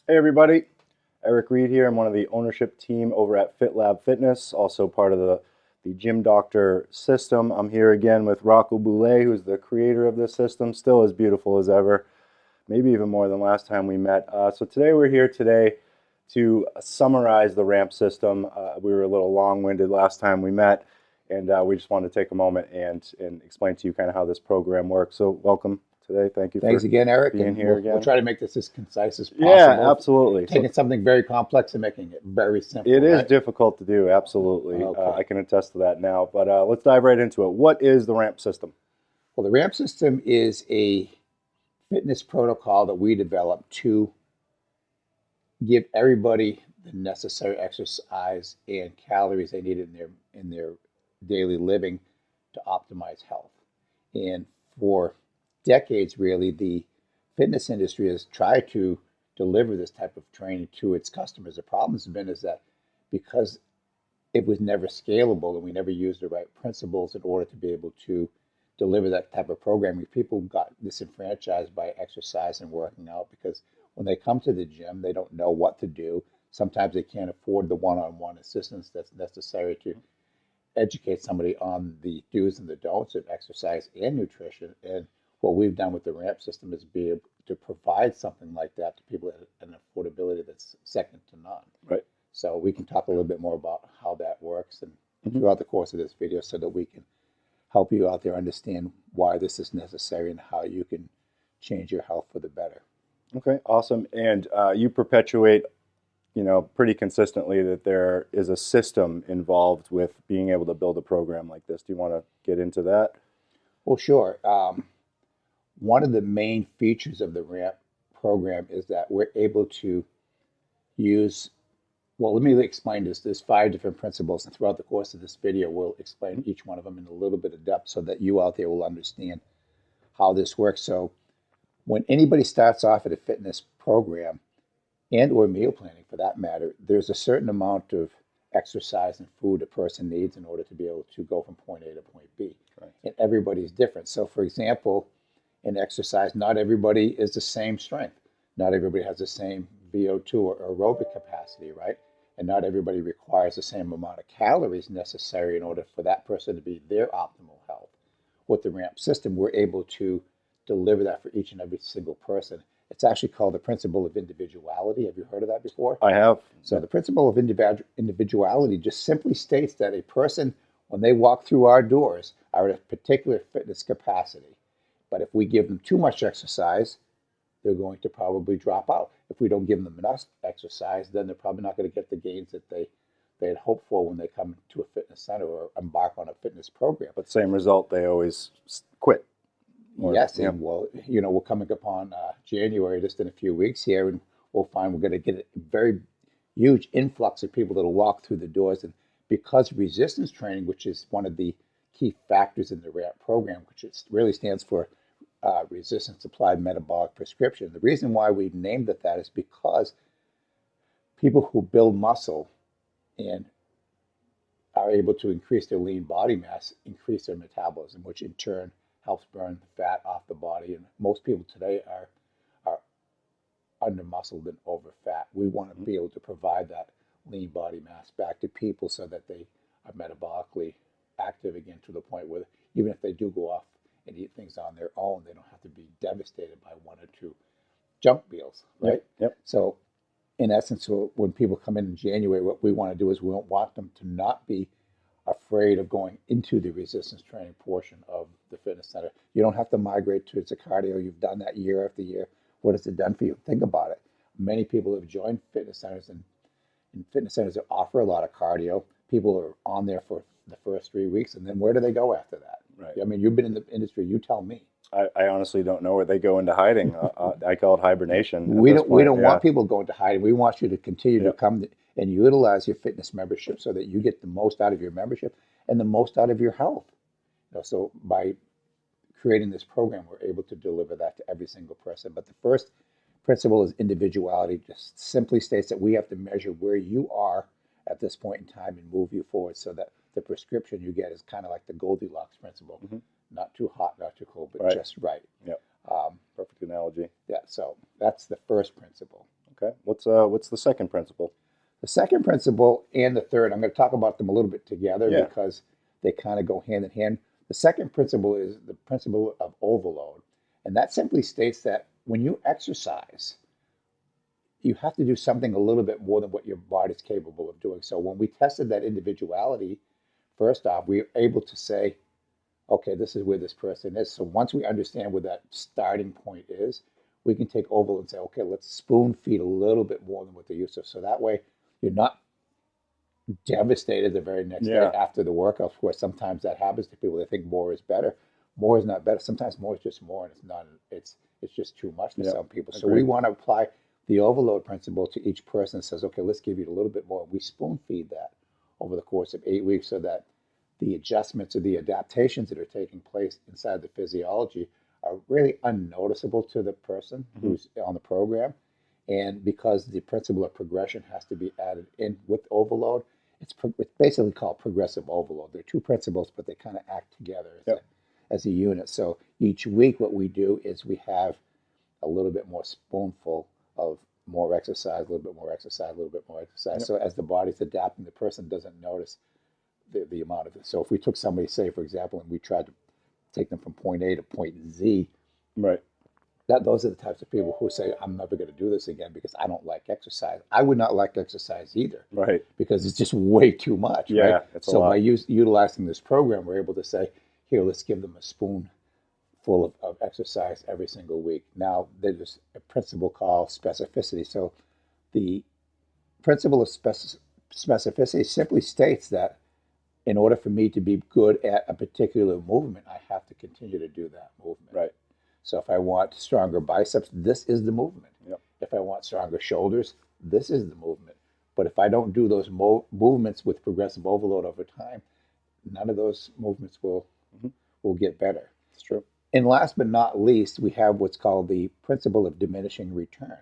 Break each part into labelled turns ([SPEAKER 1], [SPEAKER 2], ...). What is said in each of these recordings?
[SPEAKER 1] Hey everybody, Eric Reed here. I'm one of the ownership team over at FitLab Fitness, also part of the Gym Doctor system. I'm here again with Rocco who's the creator of this system, still as beautiful as ever, maybe even more than last time we met. So today we're here to summarize the ramp system. We were a little long-winded last time we met, and we just wanted to take a moment and explain to you kind of how this program works. So welcome today. Thank you
[SPEAKER 2] Thanks
[SPEAKER 1] for
[SPEAKER 2] again, Eric.
[SPEAKER 1] being
[SPEAKER 2] And
[SPEAKER 1] here again.
[SPEAKER 2] we'll try to make this as concise as
[SPEAKER 1] Yeah,
[SPEAKER 2] possible.
[SPEAKER 1] absolutely.
[SPEAKER 2] Taking something very complex and making it very simple.
[SPEAKER 1] It is
[SPEAKER 2] right?
[SPEAKER 1] difficult to do, absolutely.
[SPEAKER 2] Okay.
[SPEAKER 1] I can attest to that now. But let's dive right into it. What is the ramp system?
[SPEAKER 2] Well, the ramp system is a fitness protocol that we developed to give everybody the necessary exercise and calories they need in their daily living to optimize health. And for decades, really, the fitness industry has tried to deliver this type of training to its customers. The problem has been is that because it was never scalable and we never used the right principles in order to be able to deliver that type of programming, people got disenfranchised by exercise and working out because when they come to the gym, they don't know what to do. Sometimes they can't afford the one-on-one assistance that's necessary to educate somebody on the do's and the don'ts of exercise and nutrition. And what we've done with the ramp system is be able to provide something like that to people at an affordability that's second to none.
[SPEAKER 1] Right.
[SPEAKER 2] So we can talk a little bit more about how that works and throughout the course of this video so that we can help you out there understand why this is necessary and how you can change your health for the better.
[SPEAKER 1] Okay, awesome. And you perpetuate, pretty consistently that there is a system involved with being able to build a program like this. Do you want to get into that?
[SPEAKER 2] Well, sure. One of the main features of the RAMP program is that we're able to use, well, let me explain this. There's 5 different principles, and throughout the course of this video, we'll explain each one of them in a little bit of depth so that you out there will understand how this works. So when anybody starts off at a fitness program and or meal planning for that matter, there's a certain amount of exercise and food a person needs in order to be able to go from point A to point B.
[SPEAKER 1] Right.
[SPEAKER 2] And everybody's different. So for example, in exercise, not everybody is the same strength. Not everybody has the same VO2 or aerobic capacity, right? And not everybody requires the same amount of calories necessary in order for that person to be their optimal health. With the RAMP system, we're able to deliver that for each and every single person. It's actually called the principle of individuality. Have you heard of that before?
[SPEAKER 1] I have.
[SPEAKER 2] So the principle of individuality just simply states that a person, when they walk through our doors, are at a particular fitness capacity. But if we give them too much exercise, they're going to probably drop out. If we don't give them enough exercise, then they're probably not going to get the gains that they had hoped for when they come to a fitness center or embark on a fitness program.
[SPEAKER 1] But same result, they always quit.
[SPEAKER 2] Yes, and well, we're coming upon January just in a few weeks here, and we'll find we're going to get a very huge influx of people that will walk through the doors. And because resistance training, which is one of the key factors in the RAMP program, which really stands for resistance applied metabolic prescription. The reason why we named it that is because people who build muscle and are able to increase their lean body mass increase their metabolism, which in turn helps burn the fat off the body. And most people today are under muscled and over fat. We want to be able to provide that lean body mass back to people so that they are metabolically active again to the point where even if they do go off and eat things on their own, they don't have to be devastated by 1 or 2 junk meals, right?
[SPEAKER 1] Yep.
[SPEAKER 2] So in essence, when people come in January, what we want to do is we don't want them to not be afraid of going into the resistance training portion of the fitness center. You don't have to migrate towards the cardio. You've done that year after year. What has it done for you? Think about it. Many people have joined fitness centers, and fitness centers that offer a lot of cardio. People are on there for the first 3 weeks, and then where do they go after that?
[SPEAKER 1] Right.
[SPEAKER 2] I mean, you've been in the industry. You tell me.
[SPEAKER 1] I honestly don't know where they go into hiding. I call it hibernation.
[SPEAKER 2] We don't want people going to hiding. We want you to continue to come and utilize your fitness membership so that you get the most out of your membership and the most out of your health. So by creating this program, we're able to deliver that to every single person. But the first principle is individuality. Just simply states that we have to measure where you are at this point in time and move you forward so that the prescription you get is kind of like the Goldilocks principle. Not too hot, not too cold, but just right.
[SPEAKER 1] Yep. Perfect analogy.
[SPEAKER 2] Yeah, so that's the first principle.
[SPEAKER 1] Okay. What's the second principle?
[SPEAKER 2] The second principle and the third, I'm going to talk about them a little bit together
[SPEAKER 1] Yeah.
[SPEAKER 2] because they kind of go hand in hand. The second principle is the principle of overload. And that simply states that when you exercise, you have to do something a little bit more than what your body's capable of doing. So when we tested that individuality, first off, we were able to say, okay, this is where this person is. So once we understand where that starting point is, we can take overload and say, okay, let's spoon feed a little bit more than what they're used to. So that way you're not devastated the very next day
[SPEAKER 1] Yeah.
[SPEAKER 2] after the workout. Of course, sometimes that happens to people. They think more is better. More is not better. Sometimes more is just more, and it's not. It's just too much for
[SPEAKER 1] Yeah.
[SPEAKER 2] some people. So
[SPEAKER 1] Agreed.
[SPEAKER 2] we want to apply the overload principle to each person. Says, okay, let's give you a little bit more. We spoon feed that over the course of 8 weeks, so that the adjustments or the adaptations that are taking place inside the physiology are really unnoticeable to the person who's on the program. And because the principle of progression has to be added in with overload, it's basically called progressive overload. There are two principles, but they kind of act together as a unit. So each week, what we do is we have a little bit more spoonful of more exercise, a little bit more exercise, a little bit more exercise.
[SPEAKER 1] Yep.
[SPEAKER 2] So as the body's adapting, the person doesn't notice the amount of it. So if we took somebody, say, for example, and we tried to take them from point A to point Z,
[SPEAKER 1] Right.
[SPEAKER 2] those are the types of people who say, I'm never going to do this again because I don't like exercise. I would not like exercise either.
[SPEAKER 1] Right.
[SPEAKER 2] Because it's just way too much,
[SPEAKER 1] Yeah,
[SPEAKER 2] right?
[SPEAKER 1] it's a
[SPEAKER 2] So
[SPEAKER 1] lot.
[SPEAKER 2] by utilizing this program, we're able to say, here, let's give them a spoon full of exercise every single week. Now, there's a principle called specificity. So the principle of specificity simply states that in order for me to be good at a particular movement, I have to continue to do that movement.
[SPEAKER 1] Right.
[SPEAKER 2] So if I want stronger biceps, this is the movement.
[SPEAKER 1] Yep.
[SPEAKER 2] If I want stronger shoulders, this is the movement. But if I don't do those movements with progressive overload over time, none of those movements will get better.
[SPEAKER 1] It's true.
[SPEAKER 2] And last but not least, we have what's called the principle of diminishing return.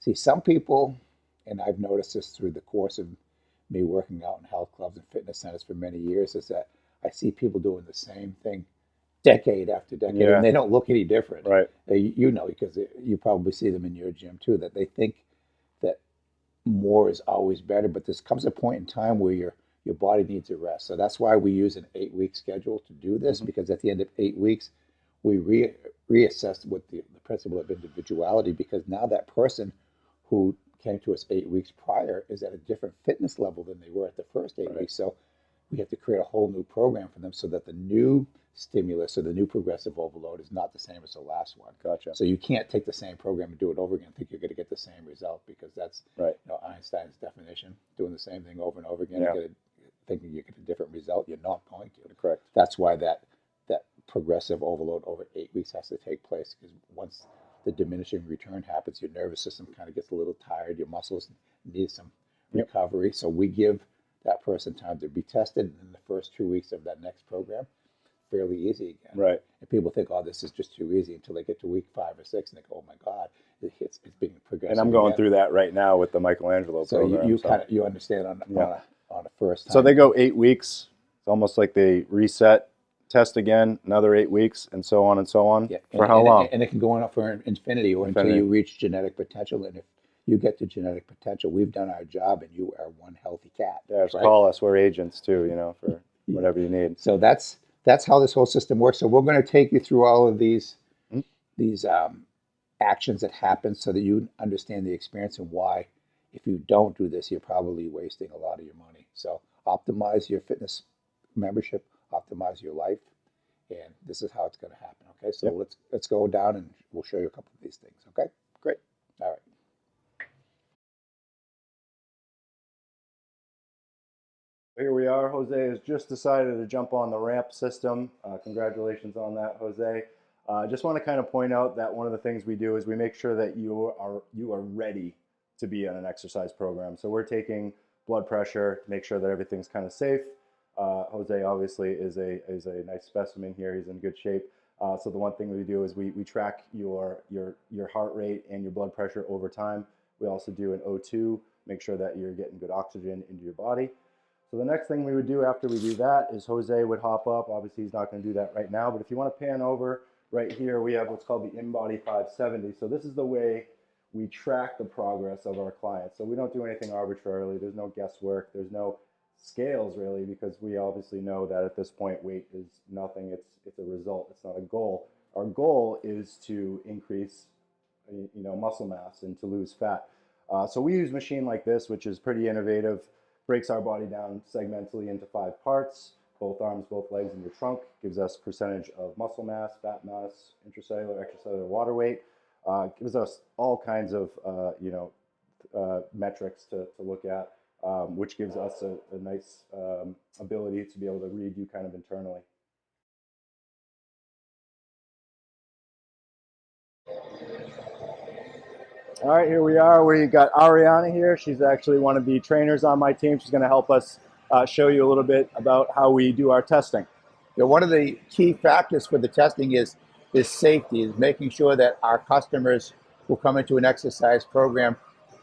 [SPEAKER 2] See, some people, and I've noticed this through the course of me working out in health clubs and fitness centers for many years, is that I see people doing the same thing decade after decade,
[SPEAKER 1] Yeah.
[SPEAKER 2] and they don't look any different.
[SPEAKER 1] Right.
[SPEAKER 2] You know, because you probably see them in your gym too, that they think that more is always better, but there comes a point in time where your body needs a rest. So that's why we use an 8-week schedule to do this, because at the end of 8 weeks, we reassess with the principle of individuality, because now that person who came to us 8 weeks prior is at a different fitness level than they were at the first 8 weeks. So we have to create a whole new program for them so that the new stimulus or the new progressive overload is not the same as the last one.
[SPEAKER 1] Gotcha.
[SPEAKER 2] So you can't take the same program and do it over again and think you're going to get the same result, because that's
[SPEAKER 1] Right.
[SPEAKER 2] Einstein's definition, doing the same thing over and over again,
[SPEAKER 1] Yeah.
[SPEAKER 2] thinking you get a different result. You're not going to.
[SPEAKER 1] Correct.
[SPEAKER 2] That's why that progressive overload over 8 weeks has to take place, because once the diminishing return happens, your nervous system kind of gets a little tired, your muscles need some recovery. So we give that person time to be tested, and in the first 2 weeks of that next program, fairly easy again.
[SPEAKER 1] Right.
[SPEAKER 2] And people think, oh, this is just too easy, until they get to week 5 or 6 and they go, oh my God, it's being progressive.
[SPEAKER 1] And I'm going
[SPEAKER 2] again.
[SPEAKER 1] through that right now with the Michelangelo
[SPEAKER 2] So
[SPEAKER 1] program.
[SPEAKER 2] you kind of you understand on a first time.
[SPEAKER 1] So they go 8 weeks. It's almost like they reset, test again, another 8 weeks, and so on and so on.
[SPEAKER 2] Yeah.
[SPEAKER 1] For how long?
[SPEAKER 2] And it can go on for infinity, or until you reach genetic potential. And if you get to genetic potential, we've done our job, and you are one healthy cat.
[SPEAKER 1] Yeah, just
[SPEAKER 2] right?
[SPEAKER 1] call us. We're agents too, for whatever you need.
[SPEAKER 2] So that's how this whole system works. So we're going to take you through all of these actions that happen, so that you understand the experience and why, if you don't do this, you're probably wasting a lot of your money. So optimize your fitness membership, optimize your life, and this is how it's going to happen. Okay, so let's go down and we'll show you a couple of these things. Okay,
[SPEAKER 1] Great.
[SPEAKER 2] all right.
[SPEAKER 1] Here we are. Jose has just decided to jump on the ramp system. Congratulations on that, Jose. I just want to kind of point out that one of the things we do is we make sure that you are ready to be on an exercise program. So we're taking blood pressure to make sure that everything's kind of safe. Jose obviously is a nice specimen here. He's in good shape. So the one thing we do is we track your heart rate and your blood pressure over time. We also do an O2, make sure that you're getting good oxygen into your body. So the next thing we would do after we do that is Jose would hop up. Obviously, he's not going to do that right now, but if you want to pan over right here, we have what's called the InBody 570. So this is the way we track the progress of our clients. So we don't do anything arbitrarily. There's no guesswork. There's no scales really, because we obviously know that at this point weight is nothing. It's a result. It's not a goal. Our goal is to increase, muscle mass and to lose fat. So we use a machine like this, which is pretty innovative. Breaks our body down segmentally into 5 parts. Both arms, both legs, and your trunk. Gives us percentage of muscle mass, fat mass, intracellular, extracellular water weight. Gives us all kinds of metrics to look at, which gives us a nice ability to be able to read you kind of internally. All right, here we are. We got Ariana here. She's actually one of the trainers on my team. She's going to help us show you a little bit about how we do our testing.
[SPEAKER 2] One of the key factors for the testing is safety, is making sure that our customers who come into an exercise program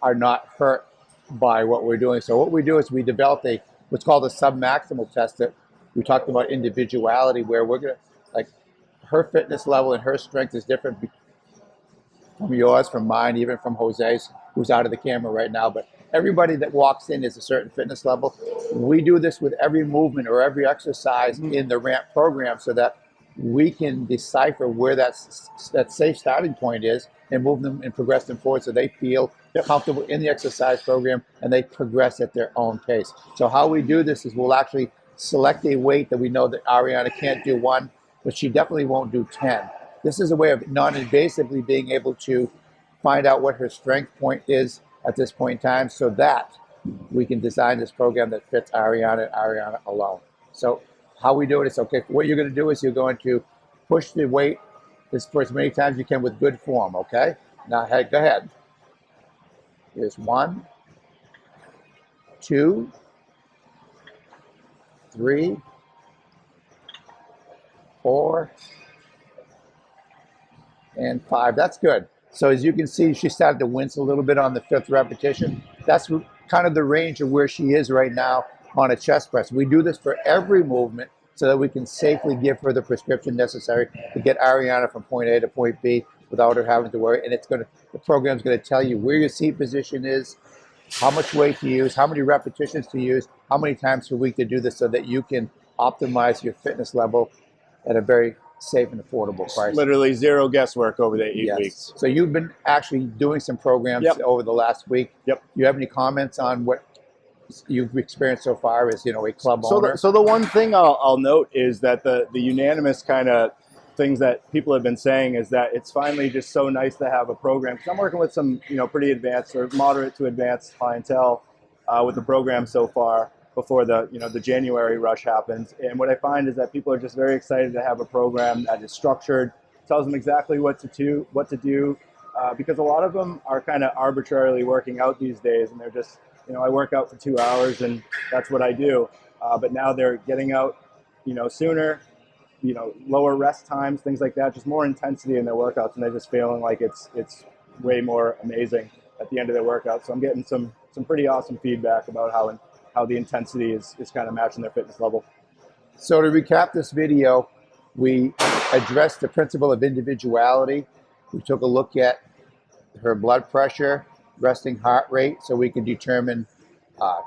[SPEAKER 2] are not hurt by what we're doing. So what we do is we develop what's called a submaximal test. That we talked about individuality, where we're going to, like, her fitness level and her strength is different from yours, from mine, even from Jose's, who's out of the camera right now. But everybody that walks in is a certain fitness level. We do this with every movement or every exercise in the ramp program, so that we can decipher where that safe starting point is and move them and progress them forward so they feel comfortable in the exercise program and they progress at their own pace. So how we do this is we'll actually select a weight that we know that Ariana can't do 1, but she definitely won't do 10. This is a way of non-invasively being able to find out what her strength point is at this point in time, so that we can design this program that fits Ariana and Ariana alone. So how we do it is, okay, what you're going to do is you're going to push the weight for as many times as you can with good form, okay? Now, hey, go ahead. Here's 1, 2, 3, 4, and 5. That's good. So as you can see, she started to wince a little bit on the 5th repetition. That's kind of the range of where she is right now on a chest press. We do this for every movement so that we can safely give her the prescription necessary to get Ariana from point A to point B without her having to worry. And the program's going to tell you where your seat position is, how much weight to use, how many repetitions to use, how many times per week to do this, so that you can optimize your fitness level at a very safe and affordable price.
[SPEAKER 1] Literally zero guesswork over the 8 weeks.
[SPEAKER 2] So you've been actually doing some programs over the last week.
[SPEAKER 1] Yep.
[SPEAKER 2] Do you have any comments on what you've experienced so far as, a club owner?
[SPEAKER 1] So the one thing I'll note is that the unanimous kind of things that people have been saying is that it's finally just so nice to have a program. Because I'm working with some pretty advanced or moderate to advanced clientele with the program so far before the January rush happens. And what I find is that people are just very excited to have a program that is structured, tells them exactly what to do, because a lot of them are kind of arbitrarily working out these days, and they're just, I work out for 2 hours and that's what I do. But now they're getting out, sooner, lower rest times, things like that, just more intensity in their workouts, and they're just feeling like it's way more amazing at the end of their workout. So I'm getting some pretty awesome feedback about how the intensity is kind of matching their fitness level.
[SPEAKER 2] So to recap this video, we addressed the principle of individuality. We took a look at her blood pressure, resting heart rate, so we can determine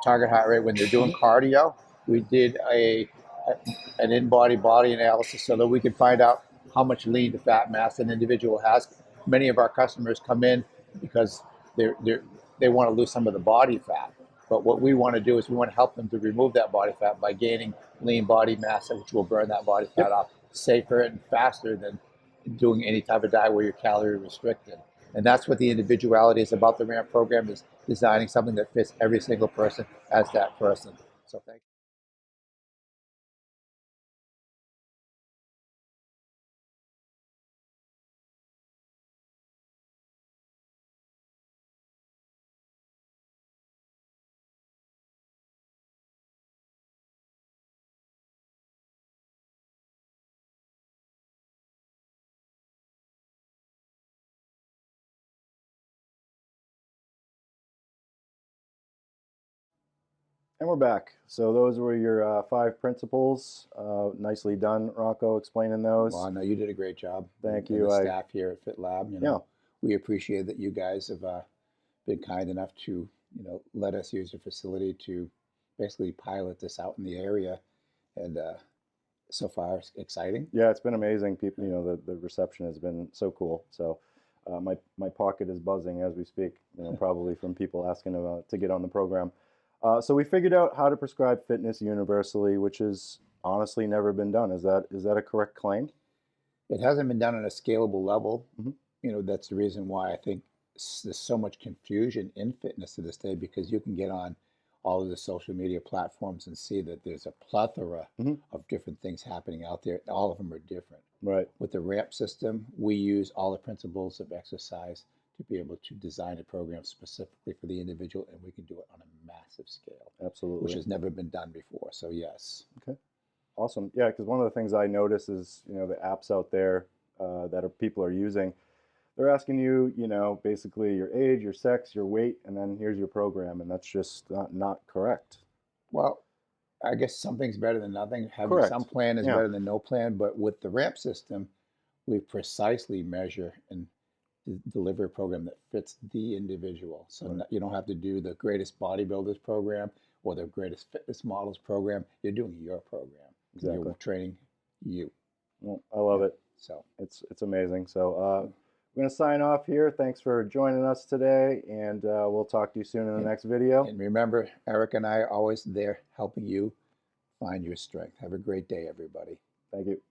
[SPEAKER 2] target heart rate when they're doing cardio. We did an in-body body analysis so that we can find out how much lean to fat mass an individual has. Many of our customers come in because they want to lose some of the body fat. But what we want to do is we want to help them to remove that body fat by gaining lean body mass, which will burn that body fat off safer and faster than doing any type of diet where you're calorie restricted. And that's what the individuality is about. The RAMP program is designing something that fits every single person as that person. So thank you.
[SPEAKER 1] And we're back. So those were your 5 principles. Nicely done, Rocco, explaining those.
[SPEAKER 2] Well, no, you did a great job.
[SPEAKER 1] Thank
[SPEAKER 2] and
[SPEAKER 1] you.
[SPEAKER 2] The staff here at Fit Lab,
[SPEAKER 1] Yeah.
[SPEAKER 2] we appreciate that you guys have been kind enough to, let us use your facility to basically pilot this out in the area. And so far, it's exciting.
[SPEAKER 1] Yeah, it's been amazing. People, the reception has been so cool. So my pocket is buzzing as we speak. Probably from people asking to get on the program. So we figured out how to prescribe fitness universally, which is honestly never been done. Is that a correct claim?
[SPEAKER 2] It hasn't been done on a scalable level.
[SPEAKER 1] Mhm.
[SPEAKER 2] That's the reason why I think there's so much confusion in fitness to this day, because you can get on all of the social media platforms and see that there's a plethora
[SPEAKER 1] Mhm.
[SPEAKER 2] of different things happening out there. All of them are different.
[SPEAKER 1] Right.
[SPEAKER 2] With the ramp system, we use all the principles of exercise to be able to design a program specifically for the individual, and we can do it on a massive scale,
[SPEAKER 1] Absolutely.
[SPEAKER 2] which has never been done before. So yes.
[SPEAKER 1] Okay. Awesome. Yeah, because one of the things I notice is, the apps out there people are using, they're asking you, basically your age, your sex, your weight, and then here's your program, and that's just not correct.
[SPEAKER 2] Well, I guess something's better than nothing. Having some
[SPEAKER 1] Correct.
[SPEAKER 2] plan is
[SPEAKER 1] Yeah.
[SPEAKER 2] better than no plan. But with the ramp system, we precisely measure and deliver a program that fits the individual. So
[SPEAKER 1] Right.
[SPEAKER 2] you don't have to do the greatest bodybuilders program or the greatest fitness models program. You're doing your program.
[SPEAKER 1] Exactly.
[SPEAKER 2] You're training you.
[SPEAKER 1] Well, I love it.
[SPEAKER 2] So
[SPEAKER 1] It's amazing. So we're going to sign off here. Thanks for joining us today, and we'll talk to you soon in the next video.
[SPEAKER 2] and remember, Eric and I are always there helping you find your strength. Have a great day, everybody.
[SPEAKER 1] Thank you.